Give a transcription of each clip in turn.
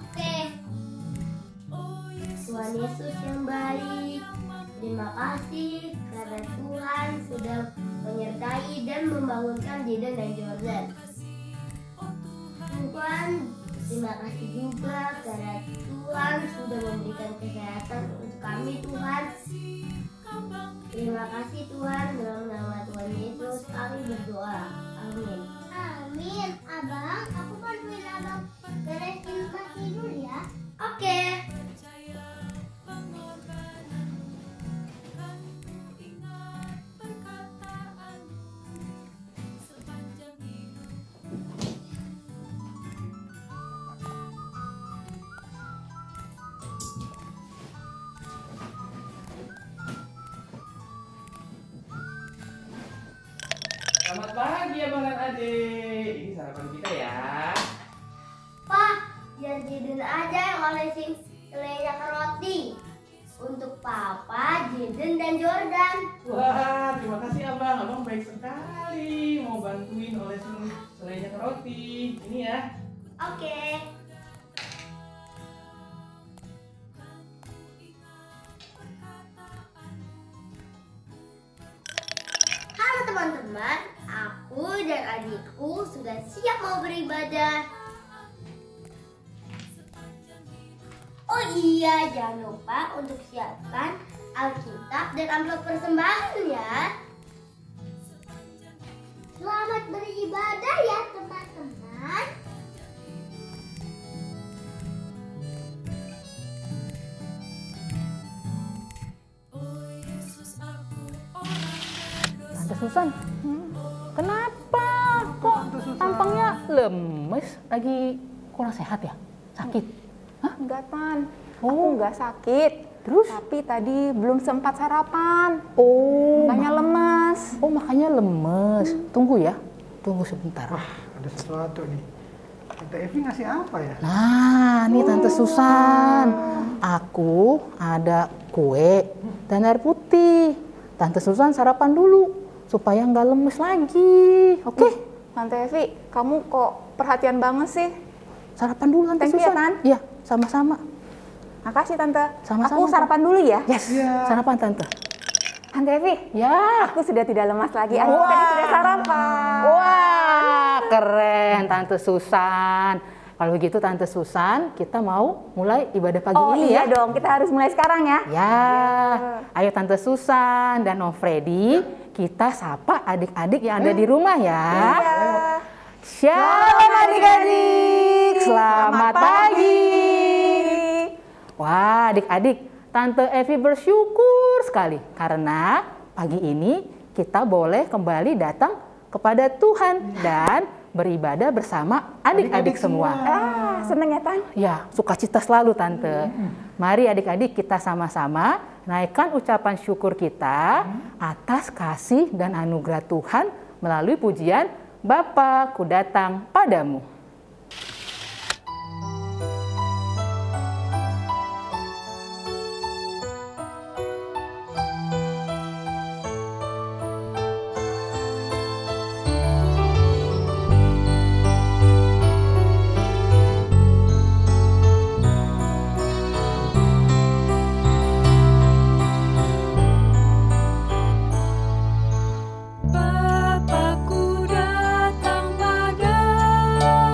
Oke. Tuhan Yesus yang baik, terima kasih karena Tuhan sudah menyertai dan membangunkan Jaden dan Jordan. Tuhan, terima kasih juga karena Tuhan sudah memberikan kesehatan untuk kami, Tuhan. Terima kasih Tuhan, dalam nama Tuhan Yesus kami berdoa. Amin. Amin. Abang, aku bantuin abang beresin tempat tidur ya. Oke. Selamat pagi abang dan adik. Ini sarapan kita ya. Pak, biar Jaden aja yang olesin selainya ke roti. Untuk Papa, Jaden, dan Jordan. Wah, terima kasih abang. Abang baik sekali. Mau bantuin olesin selainya ke roti. Ini ya. Oke. Halo teman-teman, aku dan adikku sudah siap mau beribadah. Oh iya, jangan lupa untuk siapkan Alkitab dan amplop persembahan ya. Selamat beribadah ya teman-teman. Tante Susan, kenapa kok tampangnya lemes? Lagi kurang sehat ya? Sakit? Hah? Enggak, Tan. Oh. Aku enggak sakit. Terus? Tapi tadi belum sempat sarapan. Oh, Makanya lemas. oh makanya lemes. Tunggu ya, tunggu sebentar. Wah, ada sesuatu nih. Tante Evi ngasih apa ya? Nah, nih Tante Susan, aku ada kue dan air putih. Tante Susan sarapan dulu supaya nggak lemes lagi. Oke? Tante Evi, kamu kok perhatian banget sih? Sarapan dulu Tante Thank you ya, Susan. Tan. Iya, sama-sama. Makasih, Tante. Sama-sama, Aku sarapan dulu ya. Yes, Iya. sarapan Tante. Tante Evi, Ya. aku sudah tidak lemas lagi. Aku tadi sudah sarapan. Wah, keren Tante Susan. Kalau begitu Tante Susan, kita mau mulai ibadah pagi Oh ini iya ya. dong, kita harus mulai sekarang ya. Ya, ayo Tante Susan dan Om Freddy, kita sapa adik-adik yang ada di rumah ya. Iya. Shalom adik-adik, selamat pagi. Wah, adik-adik, Tante Evi bersyukur sekali karena pagi ini kita boleh kembali datang kepada Tuhan dan beribadah bersama adik-adik semua. Ah, seneng ya, Tan? Ya, sukacita selalu Tante. Mari adik-adik kita sama-sama naikkan ucapan syukur kita atas kasih dan anugerah Tuhan melalui pujian Bapa, ku datang padamu. Bapa, ku datang padamu.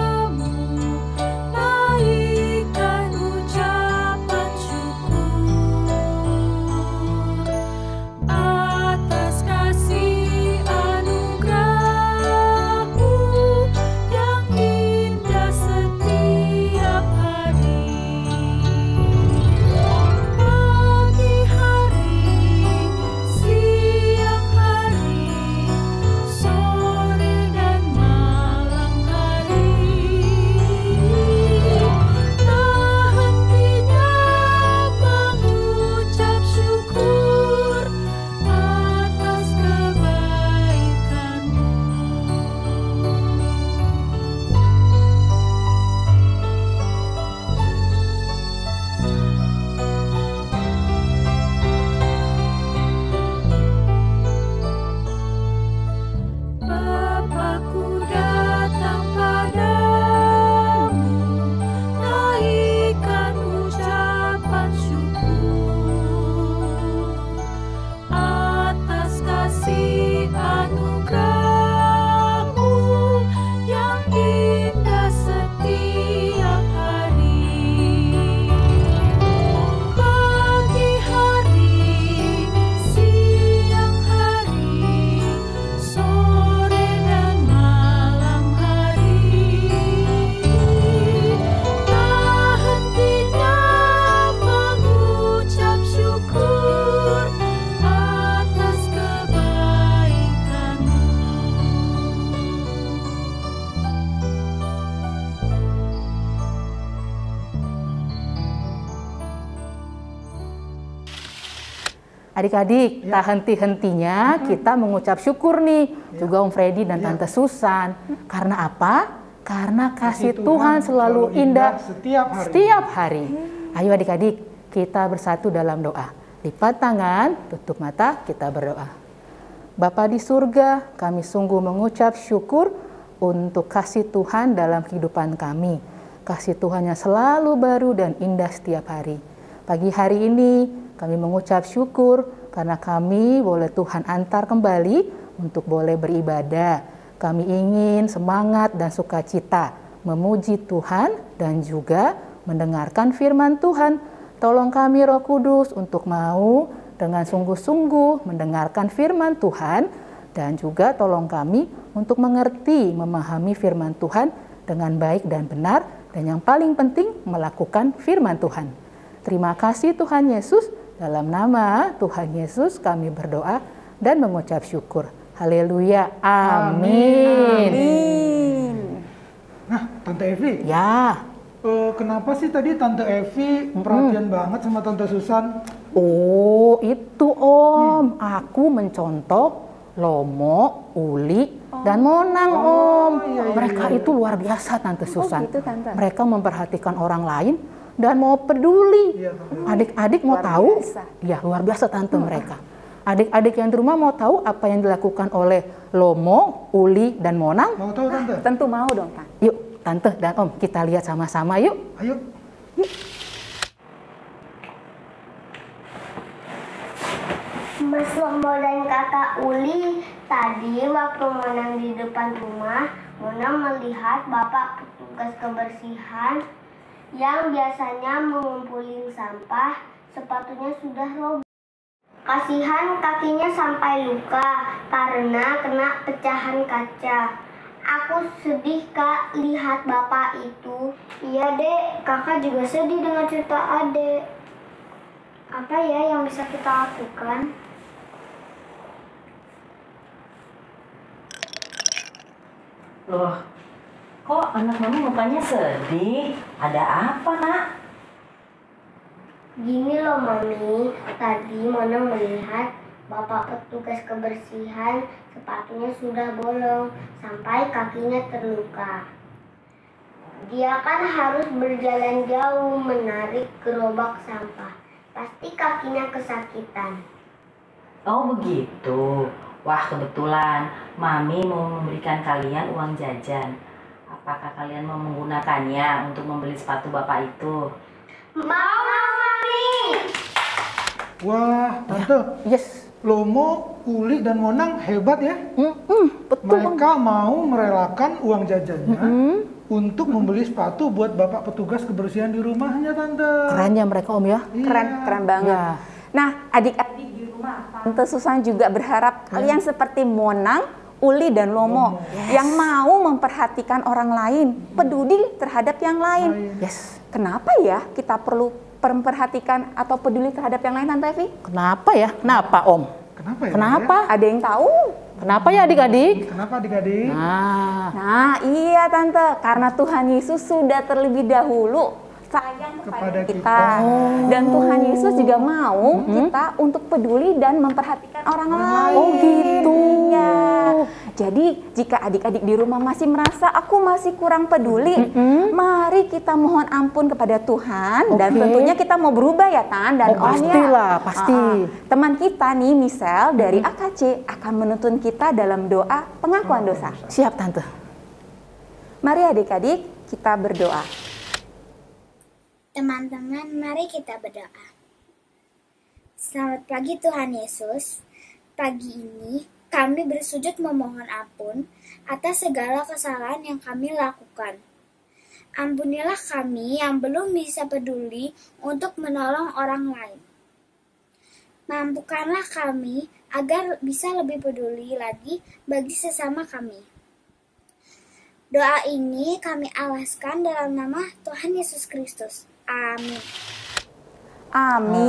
Adik-adik, tak henti-hentinya kita mengucap syukur nih. Juga Om Freddy dan Tante Susan. Karena apa? Karena kasih Tuhan selalu indah setiap hari. Ayo adik-adik, kita bersatu dalam doa. Lipat tangan, tutup mata, kita berdoa. Bapa di surga, kami sungguh mengucap syukur untuk kasih Tuhan dalam kehidupan kami. Kasih Tuhan yang selalu baru dan indah setiap hari. Pagi hari ini kami mengucap syukur karena kami boleh Tuhan antar kembali untuk boleh beribadah. Kami ingin semangat dan sukacita memuji Tuhan dan juga mendengarkan firman Tuhan. Tolong kami Roh Kudus untuk mau dengan sungguh-sungguh mendengarkan firman Tuhan dan juga tolong kami untuk mengerti, memahami firman Tuhan dengan baik dan benar dan yang paling penting melakukan firman Tuhan. Terima kasih Tuhan Yesus, dalam nama Tuhan Yesus kami berdoa dan mengucap syukur. Haleluya, amin. Nah, Tante Evi. Ya. Kenapa sih tadi Tante Evi perhatian banget sama Tante Susan? Oh, itu Om. Aku mencontoh Lomo, Uli, dan Monang Om. Mereka itu luar biasa Tante Susan. Gitu, Tante. Mereka memperhatikan orang lain dan mau peduli. Adik-adik mau tahu? Ya, luar biasa Tante mereka. Adik-adik yang di rumah mau tahu apa yang dilakukan oleh Lomo, Uli, dan Monang? Mau tahu Tante? Tentu mau dong, Tante. Yuk, Tante dan Om, kita lihat sama-sama yuk. Ayo. Mas Lomo dan kakak Uli, tadi waktu Monang di depan rumah, Monang melihat bapak petugas kebersihan yang biasanya mengumpulin sampah, sepatunya sudah robek. Kasihan kakinya sampai luka karena kena pecahan kaca. Aku sedih Kak lihat bapak itu. Iya Dek, kakak juga sedih dengan cerita adek. Apa ya yang bisa kita lakukan? Loh, kok anak mami mukanya sedih? Ada apa, Nak? Gini loh Mami, tadi Mona melihat bapak petugas kebersihan sepatunya sudah bolong sampai kakinya terluka. Dia kan harus berjalan jauh menarik gerobak sampah. Pasti kakinya kesakitan. Oh begitu. Wah kebetulan Mami mau memberikan kalian uang jajan. Apakah kalian mau menggunakannya untuk membeli sepatu bapak itu? Mau Mami! Wah, Tante. Yes. Lomo, Uli, dan Monang hebat ya. Betul. Mereka mau merelakan uang jajannya untuk membeli sepatu buat bapak petugas kebersihan di rumahnya, Tante. Keren ya mereka Om ya. Keren banget. Ya. Nah, adik-adik di rumah, Tante Susan juga berharap kalian seperti Monang, Uli, dan Lomo yang mau memperhatikan orang lain, peduli terhadap yang lain. Yes. Kenapa ya kita perlu memperhatikan atau peduli terhadap yang lain, Tante Evi? Kenapa ya? Kenapa Om? Kenapa ya? Kenapa? Ada yang tahu? Kenapa ya adik-adik? Kenapa adik-adik? Nah, iya Tante, karena Tuhan Yesus sudah terlebih dahulu sayang kepada kita. Dan Tuhan Yesus juga mau kita untuk peduli dan memperhatikan orang lain. Oh gitu. Ya. Jadi jika adik-adik di rumah masih merasa aku masih kurang peduli, mari kita mohon ampun kepada Tuhan dan tentunya kita mau berubah ya Tan dan Om ya. Pastilah, pasti. Teman kita nih Michelle dari AKC akan menuntun kita dalam doa pengakuan dosa. Siap Tante. Mari adik-adik kita berdoa. Teman-teman, mari kita berdoa. Selamat pagi Tuhan Yesus. Pagi ini kami bersujud memohon ampun atas segala kesalahan yang kami lakukan. Ampunilah kami yang belum bisa peduli untuk menolong orang lain. Mampukanlah kami agar bisa lebih peduli lagi bagi sesama kami. Doa ini kami alaskan dalam nama Tuhan Yesus Kristus. Amin.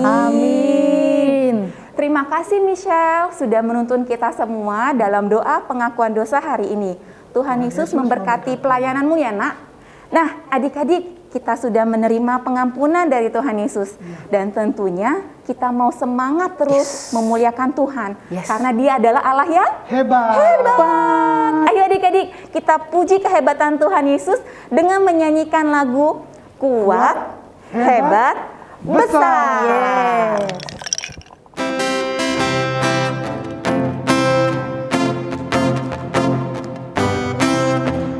Amin. Terima kasih Michelle sudah menuntun kita semua dalam doa pengakuan dosa hari ini. Tuhan Yesus memberkati pelayananmu ya nak. Nah adik-adik kita sudah menerima pengampunan dari Tuhan Yesus. Dan tentunya kita mau semangat terus memuliakan Tuhan. Karena Dia adalah Allah yang hebat. Ayo adik-adik, kita puji kehebatan Tuhan Yesus dengan menyanyikan lagu Kuat, Hebat, Besar.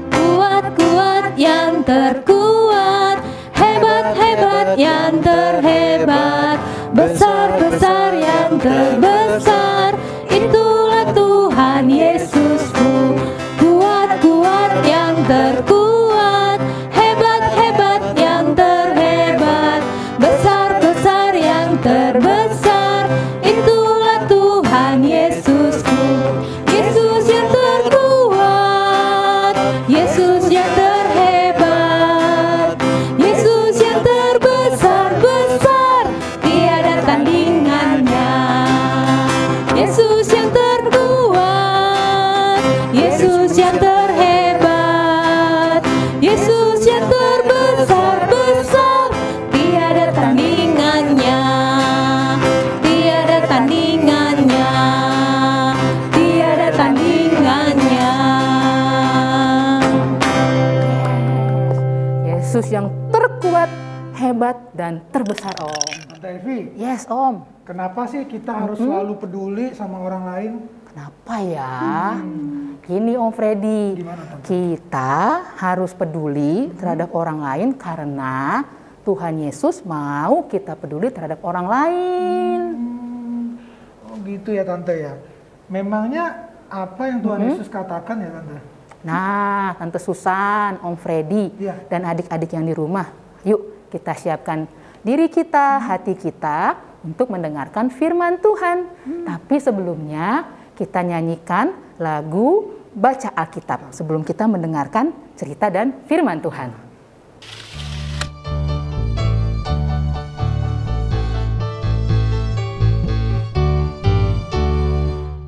Kuat-kuat yang terkuat, hebat-hebat yang terhebat, besar-besar yang terbesar, itulah Tuhan Yesusku. Kuat-kuat yang terkuat, hebat-hebat yang terhebat, besar-besar yang terbesar, itulah Tuhan Yesusku. Yesus yang terkuat, Yesus yang terhebat, Yesus yang terbesar-besar, tiada tandingannya. Yesus yang terkuat, Yesus yang terhebat, Yesus yang terbesar-besar, tiada tandingannya, tiada tandingannya, tiada tandingannya. Yesus yang terkuat, hebat, dan terbesar, Om. Tante Evi, Yes, Om. kenapa sih kita harus selalu peduli sama orang lain? Kenapa ya? Gini Om Freddy, Gimana, Tante? kita harus peduli terhadap orang lain karena Tuhan Yesus mau kita peduli terhadap orang lain. Oh gitu ya Tante ya. Memangnya apa yang Tuhan Yesus katakan ya Tante? Nah, Tante Susan, Om Freddy, Iya. dan adik-adik yang di rumah, yuk kita siapkan diri kita, hati kita untuk mendengarkan firman Tuhan. Tapi sebelumnya kita nyanyikan lagu Baca Alkitab sebelum kita mendengarkan cerita dan firman Tuhan.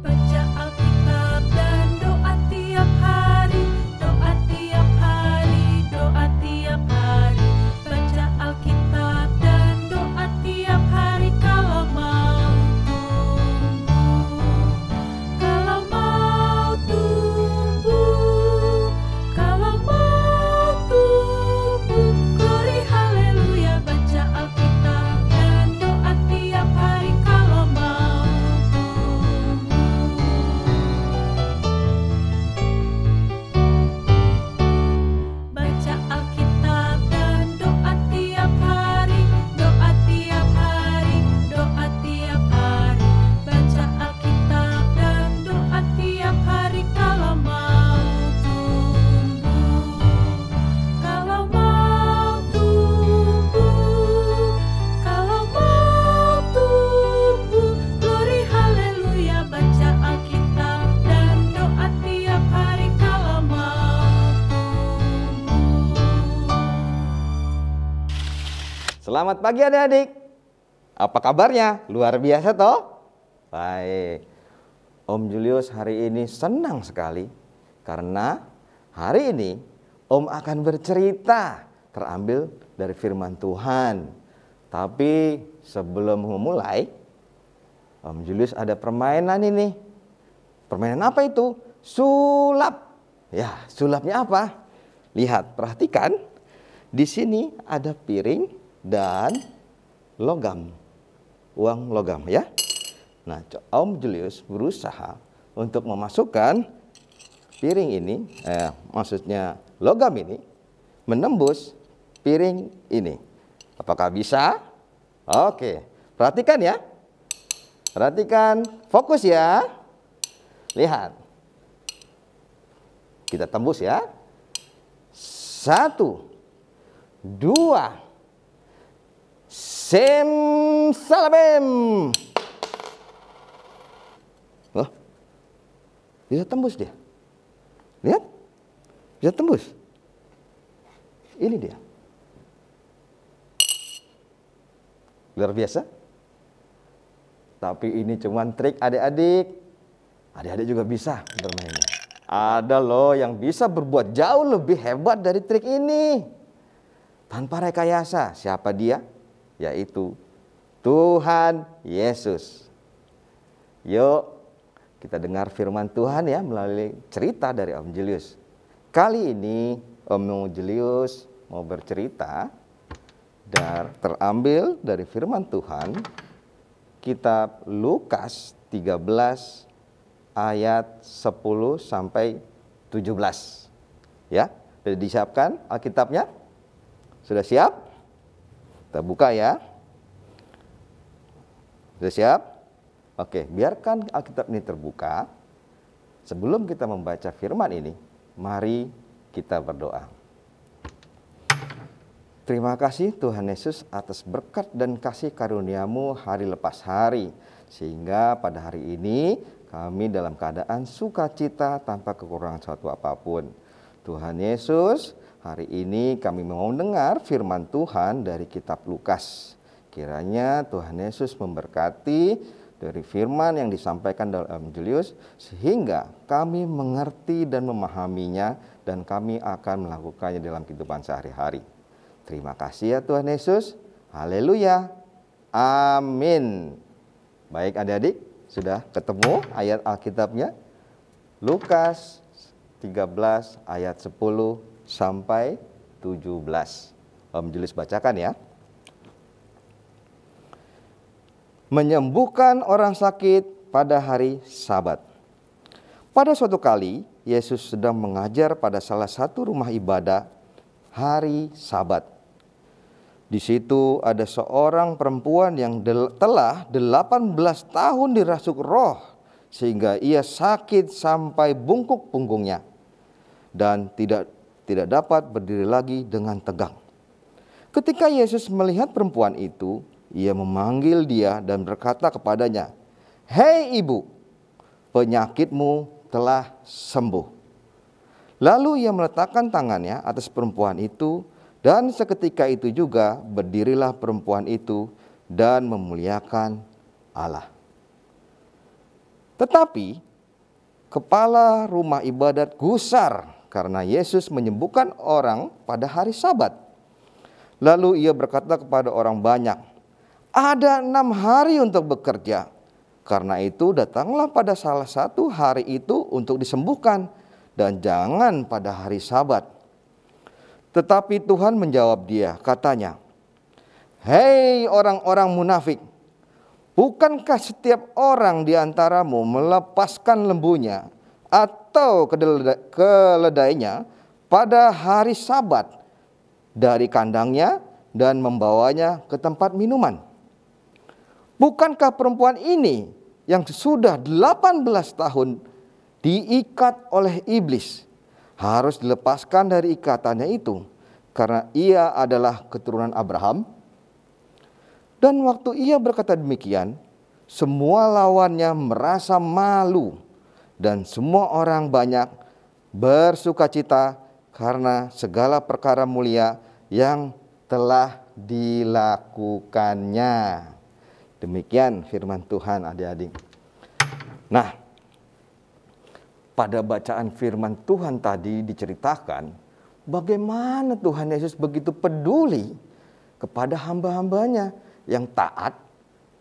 Baca Alkitab dan doa tiap hari, doa tiap hari, doa tiap hari. Baca Alkitab dan doa tiap hari kalau mau tumbuh, kalau mau tumbuh, kalau mau tumbuh. Glory haleluya. Baca Alkitab dan doa tiap hari kalau mau tumbuh. Baca Alkitab dan doa tiap hari, doa tiap hari, doa tiap hari. Baca Alkitab dan doa tiap hari kalau mau tumbuh, kalau mau tumbuh, kalau mau tumbuh. Glory haleluya. Baca Alkitab dan doa tiap hari kalau mau tumbuh. Selamat pagi adik-adik. Apa kabarnya? Luar biasa toh? Baik. Om Julius hari ini senang sekali karena hari ini Om akan bercerita terambil dari firman Tuhan. Tapi sebelum memulai, Om Julius ada permainan ini. Permainan apa itu? Sulap. Ya, sulapnya apa? Lihat, perhatikan. Di sini ada piring dan logam. Uang logam ya. Nah, Om Julius berusaha untuk memasukkan piring ini, maksudnya logam ini, menembus piring ini. Apakah bisa? Oke, perhatikan ya. Perhatikan, fokus ya. Lihat. Kita tembus ya. 1, 2, Simsalabim. Oh, bisa tembus dia. Lihat, bisa tembus. Ini dia. Luar biasa. Tapi ini cuma trik adik-adik. Adik-adik juga bisa bermainnya. Ada loh yang bisa berbuat jauh lebih hebat dari trik ini. tanpa rekayasa. Siapa dia? Yaitu Tuhan Yesus. Yuk kita dengar firman Tuhan ya melalui cerita dari Om Julius. Kali ini Om Julius mau bercerita dan terambil dari firman Tuhan kitab Lukas 13 ayat 10 sampai 17. Ya, sudah disiapkan Alkitabnya? Sudah siap? Kita buka ya. Sudah siap? Oke, biarkan Alkitab ini terbuka. Sebelum kita membaca firman ini, mari kita berdoa. Terima kasih Tuhan Yesus atas berkat dan kasih karunia-Mu hari lepas hari. Sehingga pada hari ini kami dalam keadaan sukacita tanpa kekurangan suatu apapun. Tuhan Yesus, hari ini kami mau mendengar firman Tuhan dari kitab Lukas. Kiranya Tuhan Yesus memberkati dari firman yang disampaikan dalam Julius, sehingga kami mengerti dan memahaminya, dan kami akan melakukannya dalam kehidupan sehari-hari. Terima kasih ya Tuhan Yesus. Haleluya. Amin. Baik adik-adik, sudah ketemu ayat Alkitabnya? Lukas 13 ayat 10 sampai 17. Om Julius bacakan ya. Menyembuhkan orang sakit pada hari Sabat. Pada suatu kali, Yesus sedang mengajar pada salah satu rumah ibadah hari Sabat. Di situ ada seorang perempuan yang telah 18 tahun dirasuk roh, sehingga ia sakit sampai bungkuk punggungnya dan tidak dapat berdiri lagi dengan tegak. Ketika Yesus melihat perempuan itu, ia memanggil dia dan berkata kepadanya, "Hei ibu, penyakitmu telah sembuh." Lalu ia meletakkan tangannya atas perempuan itu, dan seketika itu juga berdirilah perempuan itu dan memuliakan Allah. Tetapi kepala rumah ibadat gusar karena Yesus menyembuhkan orang pada hari Sabat. Lalu ia berkata kepada orang banyak, "Ada 6 hari untuk bekerja. Karena itu datanglah pada salah satu hari itu untuk disembuhkan, dan jangan pada hari Sabat." Tetapi Tuhan menjawab dia, katanya, "Hei orang-orang munafik, bukankah setiap orang di antaramu melepaskan lembunya atau keledainya pada hari Sabat dari kandangnya dan membawanya ke tempat minuman? Bukankah perempuan ini yang sudah 18 tahun diikat oleh iblis harus dilepaskan dari ikatannya itu karena ia adalah keturunan Abraham?" Dan waktu ia berkata demikian, semua lawannya merasa malu dan semua orang banyak bersukacita karena segala perkara mulia yang telah dilakukannya. Demikian firman Tuhan adik-adik. Nah, pada bacaan firman Tuhan tadi diceritakan bagaimana Tuhan Yesus begitu peduli kepada hamba-hambanya yang taat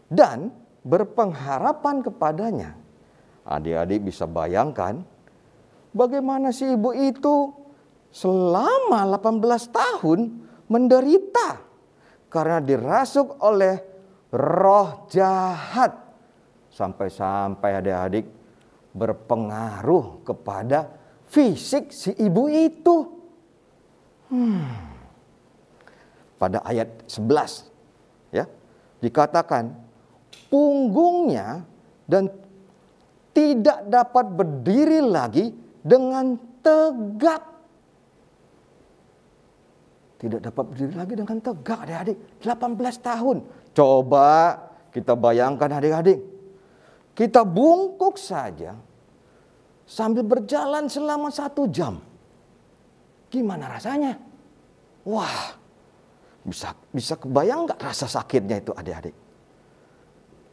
dan berpengharapan kepadanya. Adik-adik bisa bayangkan bagaimana si ibu itu selama 18 tahun menderita karena dirasuk oleh roh jahat, sampai-sampai adik-adik berpengaruh kepada fisik si ibu itu. Pada ayat 11 ya, dikatakan punggungnya dan tidak dapat berdiri lagi dengan tegak. Tidak dapat berdiri lagi dengan tegak adik-adik. 18 tahun. Coba kita bayangkan adik-adik. Kita bungkuk saja sambil berjalan selama 1 jam. Gimana rasanya? Wah, bisa kebayang nggak rasa sakitnya itu adik-adik?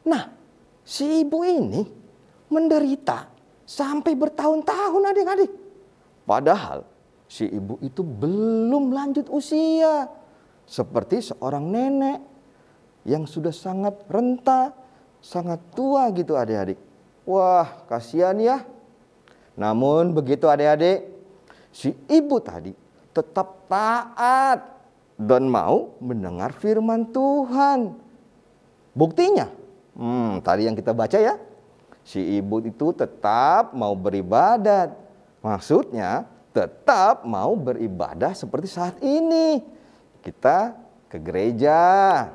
Nah, si ibu ini menderita sampai bertahun-tahun adik-adik. Padahal si ibu itu belum lanjut usia. seperti seorang nenek yang sudah sangat renta, sangat tua gitu adik-adik. Wah, kasihan ya. Namun begitu adik-adik, si ibu tadi tetap taat dan mau mendengar firman Tuhan. Buktinya, tadi yang kita baca ya, si ibu itu tetap mau beribadat. Maksudnya tetap mau beribadah seperti saat ini. Kita ke gereja,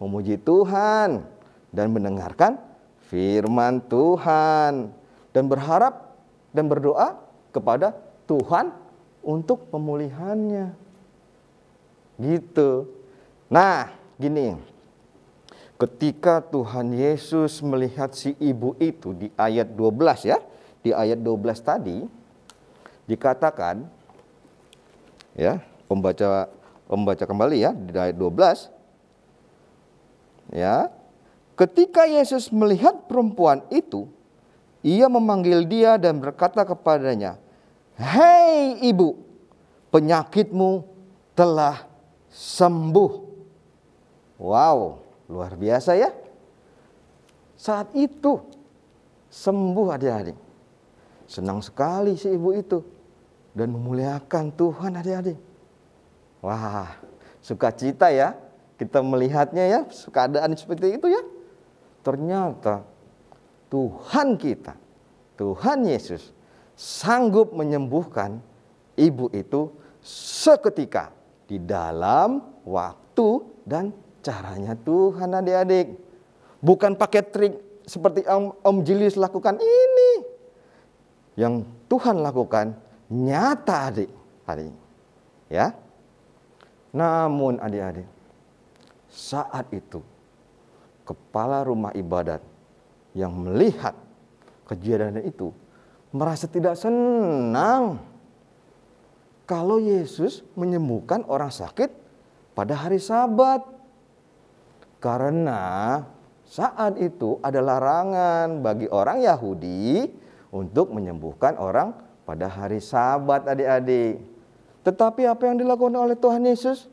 memuji Tuhan, dan mendengarkan firman Tuhan. Dan berharap dan berdoa kepada Tuhan untuk pemulihannya. Gitu. Nah, gini. Ketika Tuhan Yesus melihat si ibu itu di ayat 12 ya. Di ayat 12 tadi dikatakan ya, pembaca kembali ya di ayat 12. Ya. Ketika Yesus melihat perempuan itu, ia memanggil dia dan berkata kepadanya, "Hei ibu, penyakitmu telah sembuh." Wow, luar biasa ya. Saat itu sembuh adik-adik. Senang sekali si ibu itu dan memuliakan Tuhan adik-adik. Wah, sukacita ya kita melihatnya ya, keadaan seperti itu ya. Ternyata Tuhan kita, Tuhan Yesus sanggup menyembuhkan ibu itu seketika di dalam waktu dan caranya Tuhan adik-adik. Bukan pakai trik seperti Om Julius lakukan ini. Yang Tuhan lakukan nyata adik-adik. Ya. Namun adik-adik, saat itu kepala rumah ibadat yang melihat kejadian itu merasa tidak senang kalau Yesus menyembuhkan orang sakit pada hari Sabat. Karena saat itu ada larangan bagi orang Yahudi untuk menyembuhkan orang pada hari Sabat adik-adik. Tetapi apa yang dilakukan oleh Tuhan Yesus?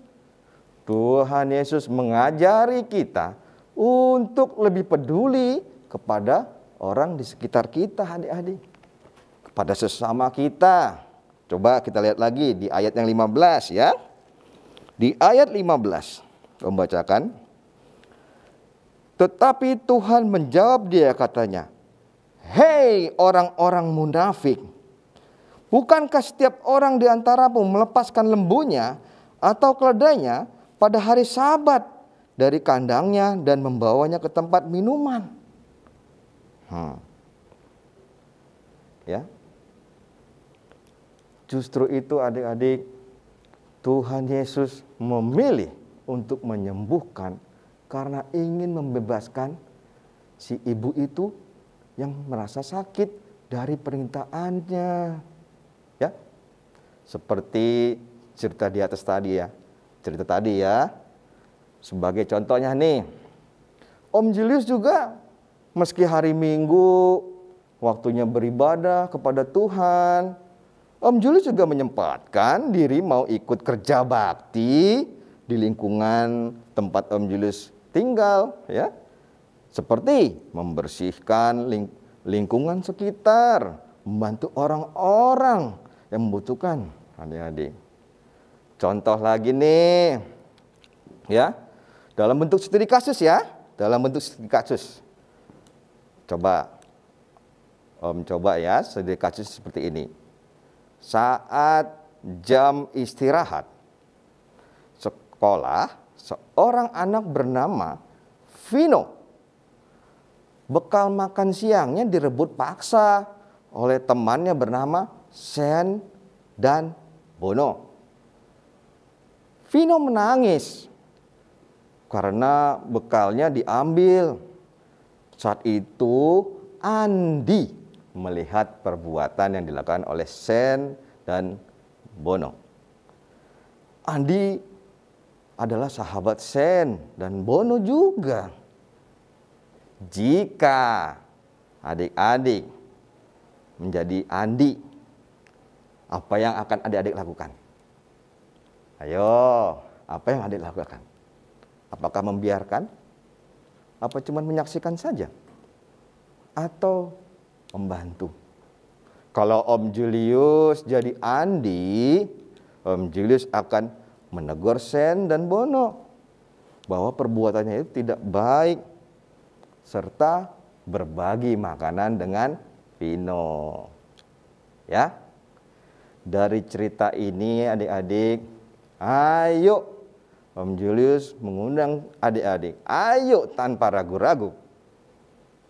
Tuhan Yesus mengajari kita untuk lebih peduli kepada orang di sekitar kita adik-adik. Kepada sesama kita. Coba kita lihat lagi di ayat yang 15 ya. Di ayat 15 membacakan. Tetapi Tuhan menjawab dia katanya, "Hei orang-orang munafik, bukankah setiap orang di antaramu melepaskan lembunya atau keledainya pada hari Sabat dari kandangnya dan membawanya ke tempat minuman?" Ya. Justru itu adik-adik, Tuhan Yesus memilih untuk menyembuhkan karena ingin membebaskan si ibu itu yang merasa sakit dari permintaannya. Ya. Seperti cerita di atas tadi ya. Cerita tadi ya. Sebagai contohnya nih, Om Julius juga meski hari Minggu waktunya beribadah kepada Tuhan, Om Julius juga menyempatkan diri mau ikut kerja bakti di lingkungan tempat Om Julius tinggal ya. Seperti membersihkan lingkungan sekitar, membantu orang-orang yang membutuhkan adik-adik. Contoh lagi nih ya, dalam bentuk studi kasus ya, dalam bentuk studi kasus. Coba ya, studi kasus seperti ini. Saat jam istirahat sekolah, seorang anak bernama Vino bekal makan siangnya direbut paksa oleh temannya bernama Sen dan Bono. Vino menangis karena bekalnya diambil. Saat itu Andi melihat perbuatan yang dilakukan oleh Sen dan Bono. Andi adalah sahabat Sen dan Bono juga. Jika adik-adik menjadi Andi, apa yang akan adik-adik lakukan? Ayo, Apa yang adik lakukan? Apakah membiarkan? Apa cuma menyaksikan saja? Atau membantu? Kalau Om Julius jadi Andi, Om Julius akan menegur Sen dan Bono bahwa perbuatannya itu tidak baik, serta berbagi makanan dengan Vino. Ya, dari cerita ini adik-adik, ayo Om Julius mengundang adik-adik, ayo tanpa ragu-ragu,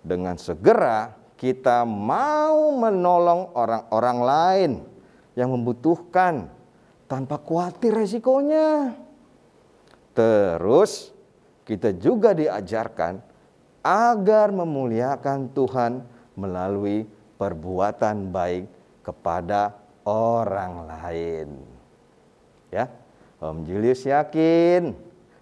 dengan segera kita mau menolong orang-orang lain yang membutuhkan tanpa khawatir resikonya. Terus kita juga diajarkan agar memuliakan Tuhan melalui perbuatan baik kepada orang lain. Ya, Om Julius yakin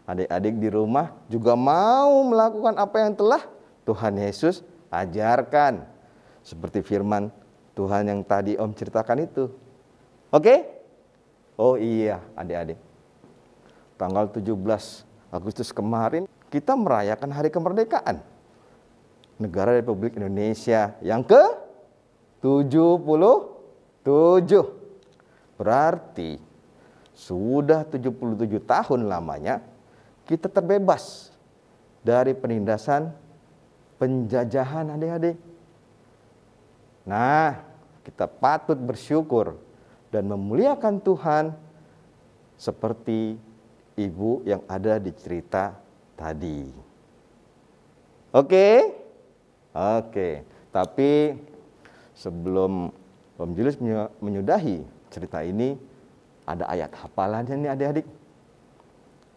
adik-adik di rumah juga mau melakukan apa yang telah Tuhan Yesus ajarkan. Seperti firman Tuhan yang tadi Om ceritakan itu. Oke? Oh iya adik-adik. Tanggal 17 Agustus kemarin kita merayakan hari kemerdekaan negara Republik Indonesia yang ke-77. Berarti sudah 77 tahun lamanya kita terbebas dari penindasan penjajahan adik-adik. Nah, kita patut bersyukur dan memuliakan Tuhan seperti ibu yang ada di cerita tadi. Oke? Oke. Tapi sebelum Om Julius menyudahi cerita ini, ada ayat hafalannya nih adik-adik.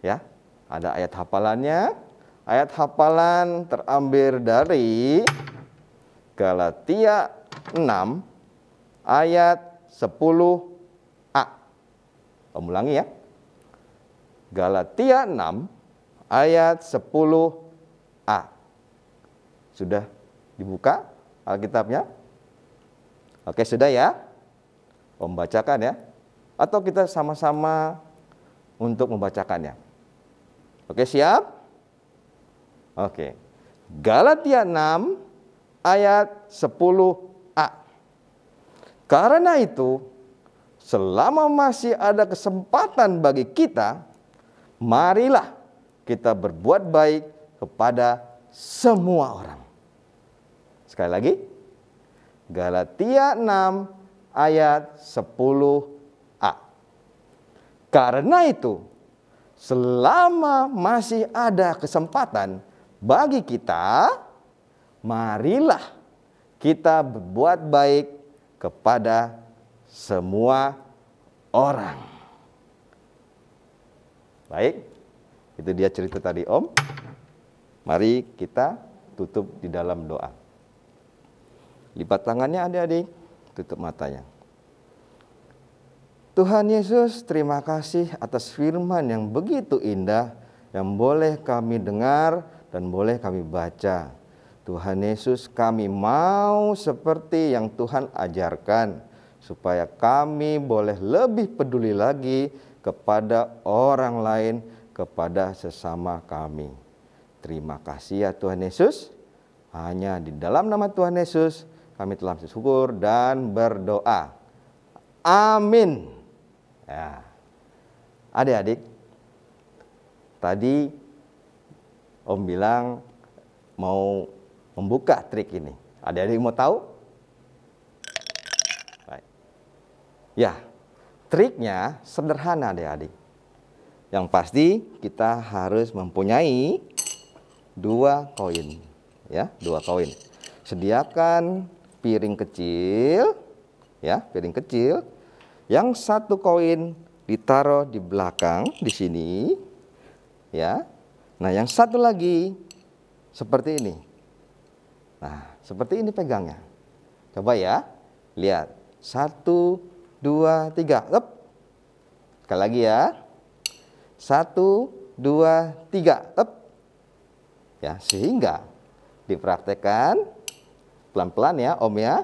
Ya, ada ayat hafalannya. Ayat hafalan terambil dari Galatia 6 ayat 10a. Om ulangi ya. Galatia 6 ayat 10a. Sudah dibuka Alkitabnya? Oke, sudah ya? Om bacakan ya. Atau kita sama-sama untuk membacakannya. Oke, siap? Oke. Galatia 6 ayat 10a. Karena itu, selama masih ada kesempatan bagi kita, marilah kita berbuat baik kepada semua orang. Sekali lagi, Galatia 6 ayat 10a. Karena itu, selama masih ada kesempatan bagi kita, marilah kita berbuat baik kepada semua orang. Baik, itu dia cerita tadi Om. Mari kita tutup di dalam doa. Lipat tangannya adik-adik, tutup matanya. Tuhan Yesus, terima kasih atas firman yang begitu indah, yang boleh kami dengar dan boleh kami baca. Tuhan Yesus, kami mau seperti yang Tuhan ajarkan, supaya kami boleh lebih peduli lagi kepada orang lain, kepada sesama kami. Terima kasih ya Tuhan Yesus. Hanya di dalam nama Tuhan Yesus kami telah bersyukur dan berdoa. Amin. Ya. Adik-adik, tadi Om bilang mau membuka trik ini. Adik-adik mau tahu? Baik. Ya, triknya sederhana adik-adik. Yang pasti kita harus mempunyai 2 koin. Ya, 2 koin. Sediakan piring kecil, ya, piring kecil. Yang 1 koin ditaruh di belakang di sini, ya. Nah, yang 1 lagi seperti ini. Nah, seperti ini pegangnya. Coba ya, lihat. 1, 2, 3. Up. Sekali lagi ya. 1, 2, 3. Up. Ya, sehingga dipraktekkan pelan-pelan ya Om ya.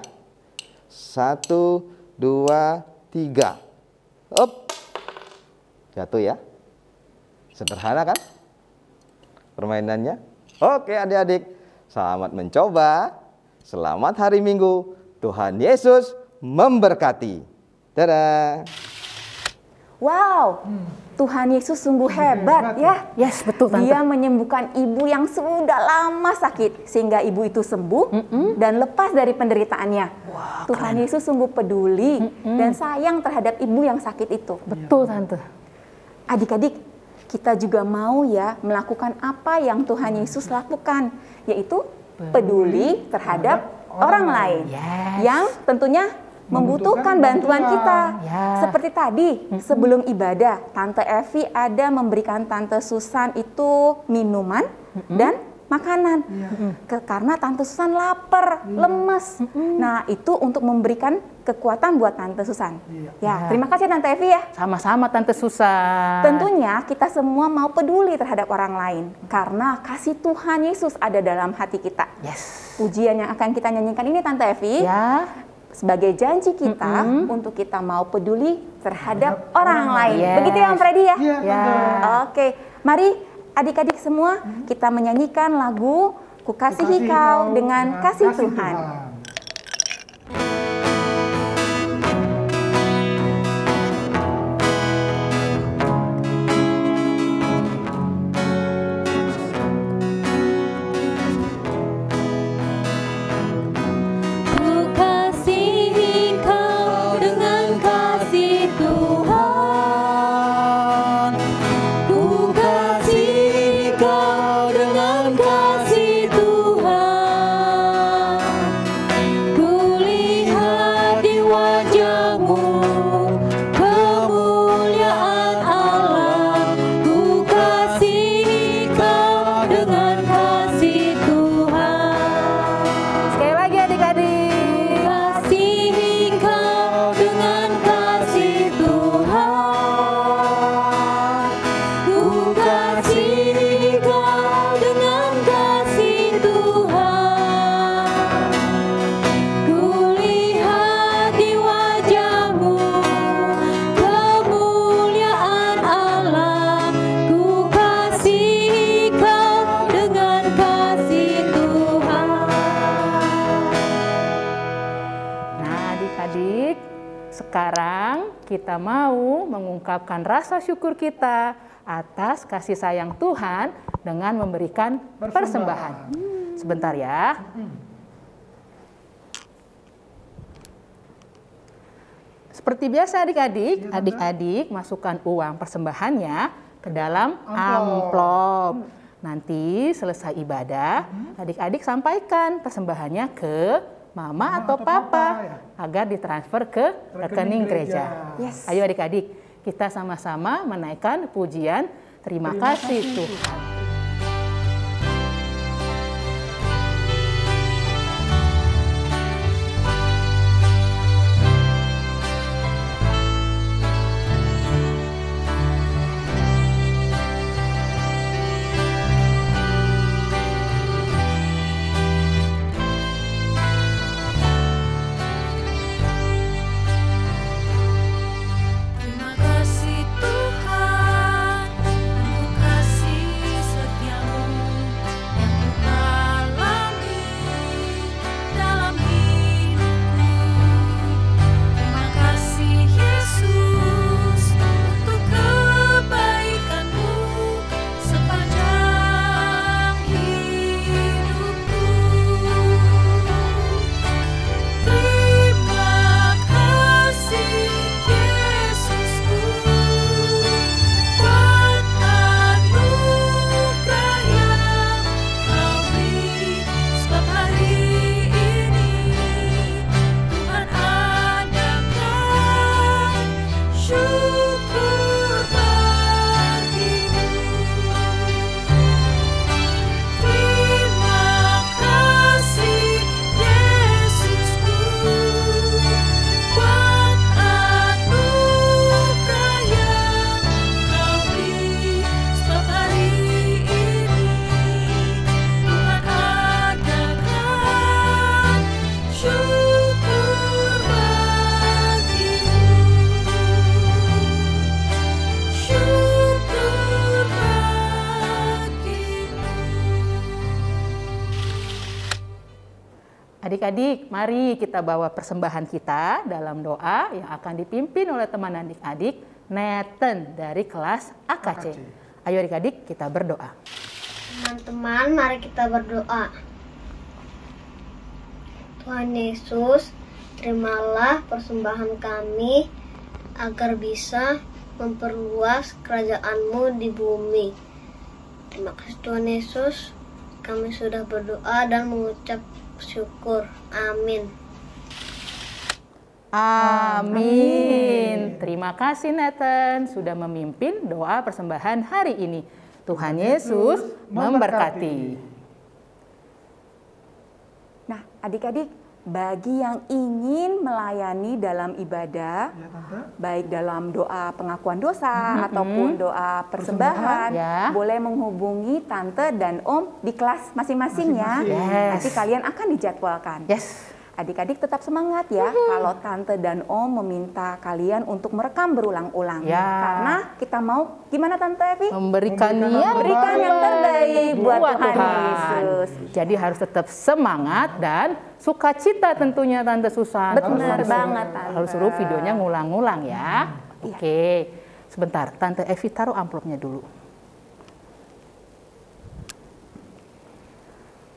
1, 2, 3. Up. Jatuh ya. Sederhana kan permainannya? Oke adik-adik, selamat mencoba. Selamat hari Minggu. Tuhan Yesus memberkati. Dadah. Wow, Tuhan Yesus sungguh hebat ya. Yes, betul Tante. Dia menyembuhkan ibu yang sudah lama sakit sehingga ibu itu sembuh dan lepas dari penderitaannya. Tuhan Yesus sungguh peduli dan sayang terhadap ibu yang sakit itu. Betul Tante. Adik-adik, kita juga mau ya melakukan apa yang Tuhan Yesus lakukan, yaitu peduli terhadap orang lain yang tentunya membutuhkan bantuan kita. Seperti tadi sebelum ibadah, Tante Evi ada memberikan Tante Susan itu minuman dan makanan. Karena Tante Susan lapar, lemes. Nah, itu untuk memberikan kekuatan buat Tante Susan. Ya, terima kasih Tante Evi ya. Sama-sama Tante Susan. Tentunya kita semua mau peduli terhadap orang lain karena kasih Tuhan Yesus ada dalam hati kita. Yes. Pujian yang akan kita nyanyikan ini Tante Evi sebagai janji kita untuk kita mau peduli terhadap orang lain. Begitu ya Om Freddy ya? Oke, mari adik-adik semua kita menyanyikan lagu Ku Kasihi Kau dengan Kasih Tuhan. Sekarang kita mau mengungkapkan rasa syukur kita atas kasih sayang Tuhan dengan memberikan persembahan. Sebentar ya. Seperti biasa adik-adik masukkan uang persembahannya ke dalam amplop. Nanti selesai ibadah, adik-adik sampaikan persembahannya ke Mama atau Papa agar ditransfer ke rekening gereja. Ayo adik-adik, kita sama-sama menaikkan pujian terima kasih Tuhan. Terima kasih Tuhan untuk kasih Adik-adik, mari kita bawa persembahan kita dalam doa yang akan dipimpin oleh teman adik-adik Nathan dari kelas AKC. Ayo adik-adik, kita berdoa. Teman-teman, mari kita berdoa. Tuhan Yesus, terimalah persembahan kami agar bisa memperluas kerajaan-Mu di bumi. Terima kasih Tuhan Yesus, kami sudah berdoa dan mengucap syukur. Amin. Amin. Terima kasih Nathan sudah memimpin doa persembahan hari ini. Tuhan Yesus memberkati. Nah, adik-adik, bagi yang ingin melayani dalam ibadah, baik dalam doa pengakuan dosa ataupun doa persembahan, boleh menghubungi tante dan om di kelas masing-masing ya. Nanti kalian akan dijadwalkan. Adik-adik tetap semangat ya kalau tante dan om meminta kalian untuk merekam berulang-ulang. Karena kita mau, gimana tante Evi? Memberikan yang terbaik buat Tuhan Yesus. Jadi harus tetap semangat dan sukacita tentunya Tante Susan. Benar banget Tante. Harus suruh videonya ngulang-ngulang ya. Oke, sebentar Tante Evi taruh amplopnya dulu.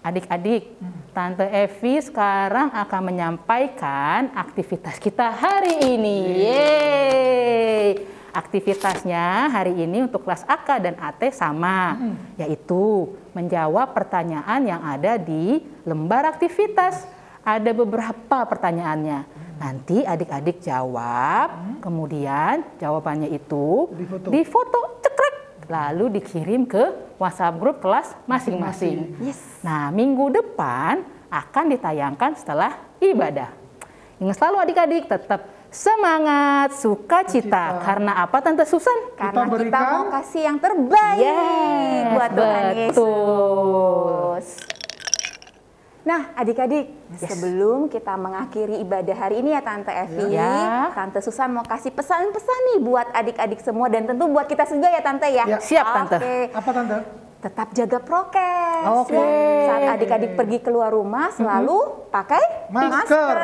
Adik-adik, Tante Evi sekarang akan menyampaikan aktivitas kita hari ini. Yeay! Aktivitasnya hari ini untuk kelas AK dan AT sama, yaitu menjawab pertanyaan yang ada di lembar aktivitas. Ada beberapa pertanyaannya. Nanti adik-adik jawab, kemudian jawabannya itu difoto cekrek, lalu dikirim ke WhatsApp grup kelas masing-masing. Nah, minggu depan akan ditayangkan setelah ibadah. Ingat selalu adik-adik tetap semangat, sukacita. Karena apa Tante Susan? Karena kita mau kasih yang terbaik buat Tuhan Yesus. Nah, adik-adik, sebelum kita mengakhiri ibadah hari ini ya Tante Evi, Tante Susan mau kasih pesan-pesan nih buat adik-adik semua dan tentu buat kita juga ya Tante ya. Siap Tante. Apa Tante? Tetap jaga prokes. Saat adik-adik pergi keluar rumah selalu pakai masker.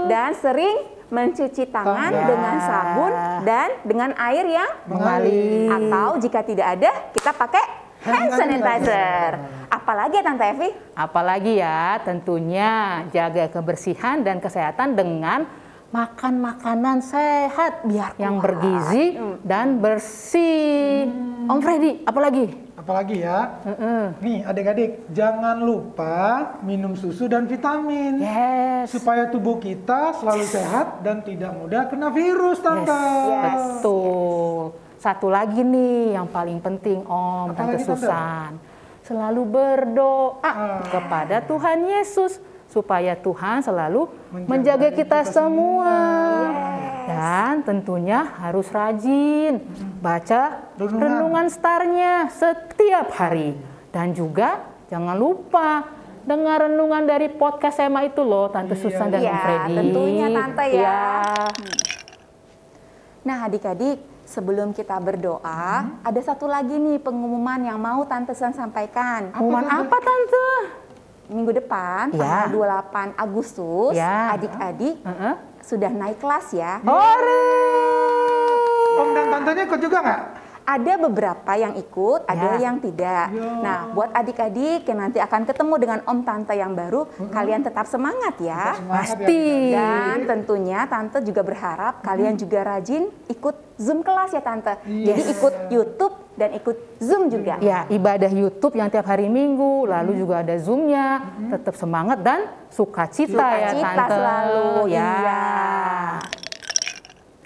Dan sering mencuci tangan dengan sabun dan dengan air yang mengalir. Atau jika tidak ada, kita pakai hand sanitizer. Apalagi ya Tante Evi? Apalagi ya, tentunya jaga kebersihan dan kesehatan dengan makan makanan sehat yang bergizi dan bersih. Om Freddy, apalagi? Apalagi ya? Nih adik-adik, jangan lupa minum susu dan vitamin. Supaya tubuh kita selalu sehat dan tidak mudah kena virus, Tante. Betul. Satu lagi nih yang paling penting Om, Tante Susan. Selalu berdoa kepada Tuhan Yesus supaya Tuhan selalu menjaga kita semua. Dan tentunya harus rajin baca renungan starnya setiap hari. Dan juga jangan lupa dengar renungan dari podcast SMA itu loh Tante Susan dan Om Freddy. Tentunya Tante ya. Nah adik-adik, sebelum kita berdoa, ada satu lagi nih pengumuman yang mau Tante Susan sampaikan. Pengumuman apa Tante? Minggu depan, tanggal 28 Agustus, adik-adik sudah naik kelas ya. Om dan tantenya ikut juga nggak? Ada beberapa yang ikut, ada yang tidak. Nah, buat adik-adik yang nanti akan ketemu dengan Om Tante yang baru, kalian tetap semangat ya. Pasti. Dan tentunya Tante juga berharap kalian juga rajin ikut Zoom kelas ya Tante. Jadi ikut YouTube dan ikut Zoom juga. Ya, ibadah YouTube yang tiap hari Minggu, lalu juga ada Zoom-nya. Tetap semangat dan sukacita ya Tante. Selalu. Ya.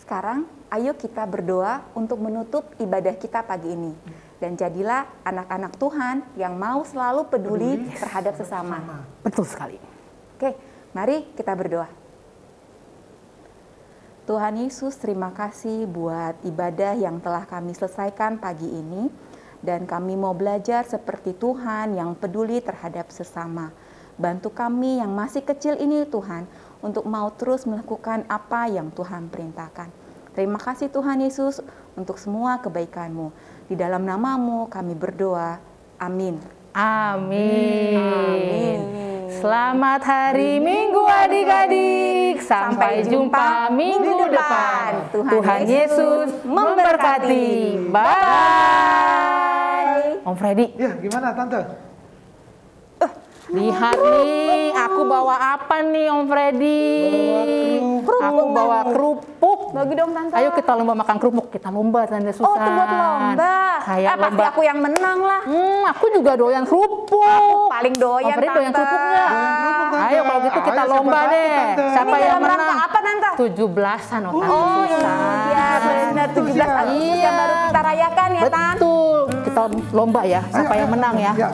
Sekarang ayo kita berdoa untuk menutup ibadah kita pagi ini. Dan jadilah anak-anak Tuhan yang mau selalu peduli terhadap sesama. Betul sekali. Oke, mari kita berdoa. Tuhan Yesus, terima kasih buat ibadah yang telah kami selesaikan pagi ini. Dan kami mau belajar seperti Tuhan yang peduli terhadap sesama. Bantu kami yang masih kecil ini Tuhan, untuk mau terus melakukan apa yang Tuhan perintahkan. Terima kasih Tuhan Yesus untuk semua kebaikan-Mu. Di dalam nama-Mu kami berdoa. Amin. Amin. Selamat hari Minggu adik-adik. Sampai jumpa minggu depan. Tuhan Yesus memberkati. Bye. Om Freddy. Ya, gimana Tante? Lihat nih, aku bawa apa nih Om Freddy? Aku bawa kerupuk. Bagi dong Tante. Ayo kita lomba makan kerupuk. Kita lomba Tante Susan. Oh, itu buat lomba. Kayak Pasti lomba. aku yang menang lah. Aku juga doyan kerupuk. Aku paling doyan Om Freddy doyan Tante. kerupuk nggak? Ayo kalau gitu kita Ayo, lomba siapa deh. takut, Tante? Siapa Ini yang dalam menang? rangka apa Tante? 17-an Tante Oh Susan. iya benar 17 Agustus yang baru kita rayakan ya Tan. Betul. Kita lomba ya. Siapa yang menang ya? Ya.